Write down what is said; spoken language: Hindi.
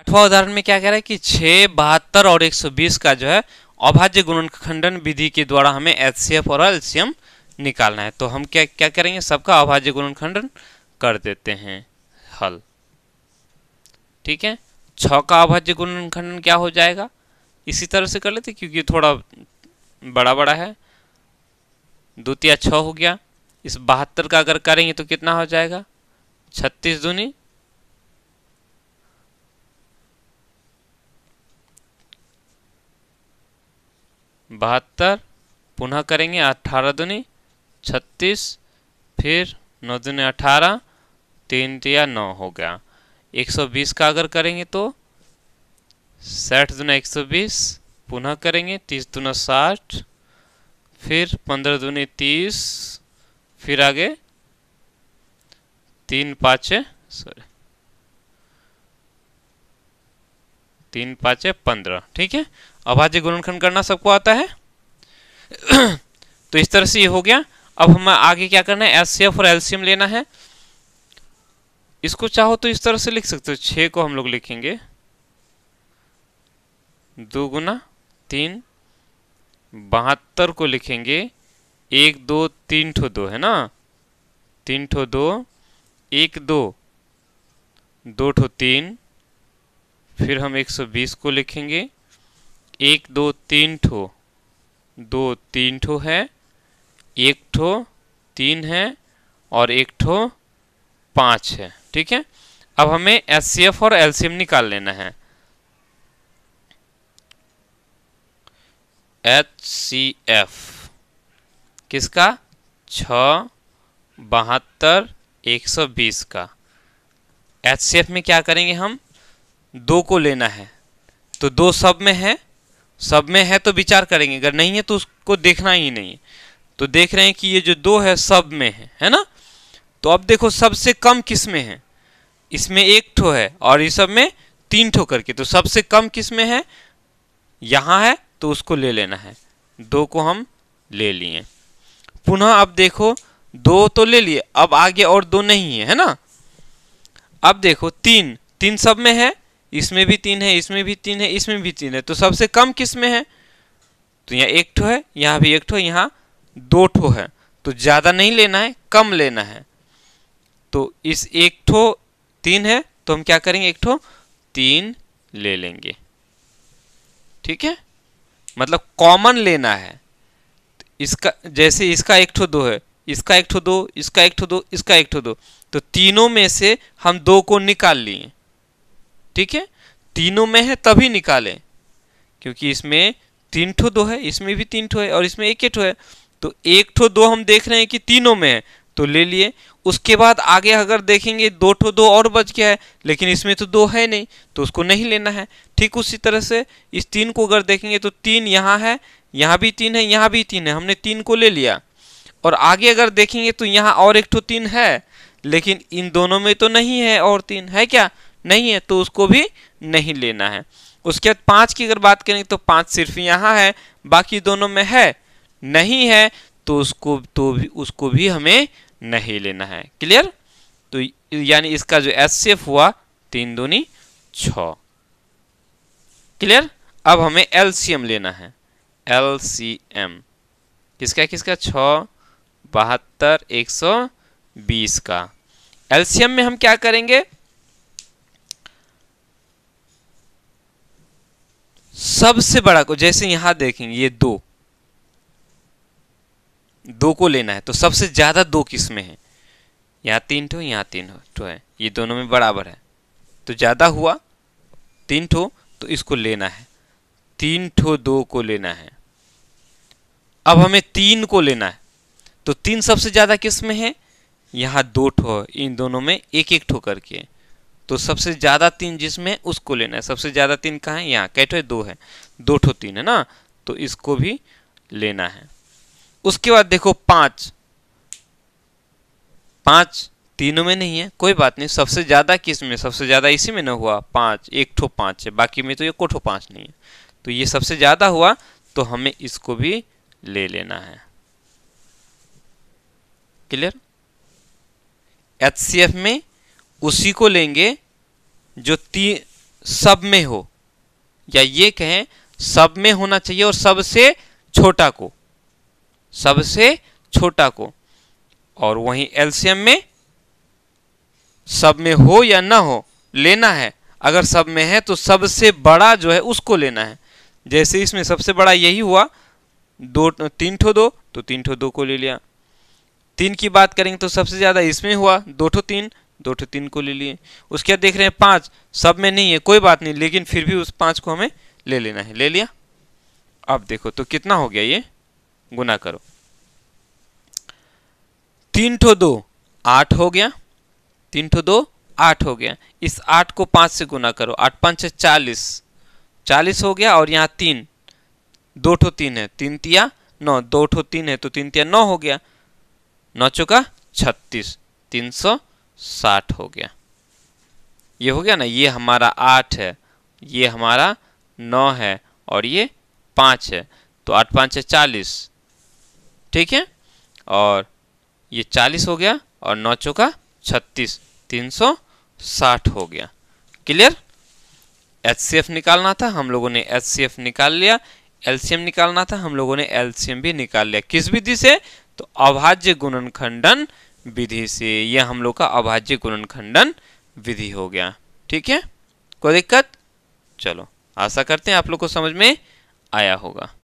8वां उदाहरण में क्या कह रहा है कि 6, 72 और 120 का जो है अभाज्य गुणनखंडन विधि के द्वारा हमें एचसीएफ और एलसीएम निकालना है। तो हम क्या क्या करेंगे, सबका अभाज्य गुणनखंडन कर देते हैं हल। ठीक है, 6 का अभाज्य गुणनखंडन क्या हो जाएगा, इसी तरह से कर लेते क्योंकि थोड़ा बड़ा बड़ा है। 2 तिया 6 हो गया। इस 72 का अगर करेंगे तो कितना हो जाएगा, 36 दूनी 72, पुनः करेंगे 18 दूनी 36, फिर 9 दूनी 18, 3 तिया 9 हो गया। 120 का अगर करेंगे तो 60 दूना 120, पुनः करेंगे 30 दूना 60, फिर 15 दूनी 30, फिर आगे 3 5 15। ठीक है, अभाज्य गुणनखंड करना सबको आता है। तो इस तरह से ये हो गया। अब हमें आगे क्या करना है, एचसीएफ और एलसीएम लेना है। इसको चाहो तो इस तरह से लिख सकते हो, 6 को हम लोग लिखेंगे 2 गुना 3, 72 को लिखेंगे 1 2 3 ठो 2 है ना, 3 ठो 2, 1 2 2 ठो 3, फिर हम 120 को लिखेंगे 1 2 3 ठो 2 3 ठो है, 1 ठो 3 है और 1 ठो 5 है। ठीक है, अब हमें एचसीएफ और एलसीएम निकाल लेना है। एचसीएफ किसका, 6, 72, 120 का। एचसीएफ में क्या करेंगे, हम 2 को लेना है। तो 2 सब में है, सब में है तो विचार करेंगे, अगर नहीं है तो उसको देखना ही नहीं है। तो देख रहे हैं कि ये जो 2 है सब में है ना। तो अब देखो सबसे कम किस में है, इसमें 1 ठो है और इस सब में 3 ठो करके, तो सबसे कम किस में है, यहां है तो उसको ले लेना है। 2 को हम ले लिए। पुनः अब देखो 2 तो ले लिए, अब आगे और 2 नहीं है ना। अब देखो 3 सब में है, इसमें भी 3 है, इसमें भी 3 है, इसमें भी 3 है, तो सबसे कम किस में है, तो यहाँ 1 ठो है, यहाँ भी 1 ठो, यहाँ 2 ठो है। तो ज्यादा नहीं लेना है, कम लेना है। तो इस 1 ठो 3 है तो हम क्या करेंगे, 1 ठो 3 ले लेंगे। ठीक है, मतलब कॉमन लेना है। इसका जैसे इसका 1 ठो 2 है, इसका 1 ठो 2, इसका 1 ठो 2, इसका 1 ठो 2, तो तीनों में से हम 2 को निकाल लिए। ठीक है, तीनों में है तभी निकालें, क्योंकि इसमें 3 ठो 2 है, इसमें भी 3 ठो है और इसमें 1 ठो है। तो 1 ठो 2 हम देख रहे हैं कि तीनों में है तो ले लिए। उसके बाद आगे अगर देखेंगे 2 ठो 2 और बच गया है, लेकिन इसमें तो 2 है नहीं तो उसको नहीं लेना है। ठीक उसी तरह से इस 3 को अगर देखेंगे तो 3 यहाँ है, यहाँ भी 3 है, यहाँ भी 3 है, हमने 3 को ले लिया। और आगे अगर देखेंगे तो यहाँ और 1 ठो 3 है, लेकिन इन दोनों में तो नहीं है और 3 है, क्या नहीं है, तो उसको भी नहीं लेना है। उसके बाद 5 की अगर बात करें तो 5 सिर्फ यहाँ है, बाकी दोनों में है नहीं है, तो उसको भी हमें नहीं लेना है। क्लियर, तो यानी इसका जो एचसीएफ हुआ 3 दूनी 6। क्लियर, अब हमें एलसीएम लेना है। एलसीएम किसका किसका, 6, 72, 120 का। एलसीएम में हम क्या करेंगे, सबसे बड़ा को, जैसे यहां देखेंगे ये 2 को लेना है, तो सबसे ज्यादा 2 किस में है, यहाँ 3 ठो, यहाँ 3 ठो है, ये दोनों में बराबर है, तो ज्यादा हुआ 3 ठो, तो इसको लेना है। 3 ठो 2 को लेना है। अब हमें 3 को लेना है, तो 3 सबसे ज्यादा किस में है, यहाँ 2 ठो, इन दोनों में 1 ठो करके, तो सबसे ज्यादा 3 जिसमें उसको लेना है। सबसे ज्यादा 3 कहाँ है, यहाँ कैठो है, 2 है, 2 ठो 3 है ना, तो इसको भी लेना है। उसके बाद देखो 5 तीनों में नहीं है, कोई बात नहीं, सबसे ज्यादा किस में, सबसे ज्यादा इसी में ना हुआ 5, 1 ठो 5 है, बाकी में तो ये ठो 5 नहीं है, तो ये सबसे ज्यादा हुआ, तो हमें इसको भी ले लेना है। क्लियर, एचसीएफ में उसी को लेंगे जो सब में हो, या ये कहें सब में होना चाहिए और सबसे छोटा को, सबसे छोटा को। और वहीं एलसीएम में सब में हो या ना हो लेना है। अगर सब में है तो सबसे बड़ा जो है उसको लेना है। जैसे इसमें सबसे बड़ा यही हुआ, तीन ठो दो, तो तीन ठो दो को ले लिया। तीन की बात करेंगे तो सबसे ज्यादा इसमें हुआ, दो ठो तीन को ले लिए। उसके बाद देख रहे हैं पांच, सब में नहीं है कोई बात नहीं, लेकिन फिर भी उस पांच को हमें ले लेना है, ले लिया। अब देखो तो कितना हो गया, ये गुना करो, तीन ठो दो आठ हो गया, तीन ठो दो आठ हो गया। इस आठ को पांच से गुना करो, आठ पांच 40, 40 हो गया। और यहाँ तीन, दो ठो तीन है, तीन तिया 9, दो ठो तीन है तो तीन तिया 9 हो गया, 9 चौका 36, 360 हो गया। ये हो गया ना, ये हमारा 8 है, ये हमारा 9 है और ये 5 है, तो 8 5 है 40, ठीक है। और ये 40 हो गया और 9 चौका 36, 360 हो गया। क्लियर। एचसीएफ निकालना था, हम लोगों ने एचसीएफ निकाल लिया। एलसीएम निकालना था, हम लोगों ने एलसीएम भी निकाल लिया। किस विधि से? तो अभाज्य गुणनखंडन विधि से। यह हम लोग का अभाज्य गुणनखंडन विधि हो गया। ठीक है, कोई दिक्कत? चलो, आशा करते हैं आप लोग को समझ में आया होगा।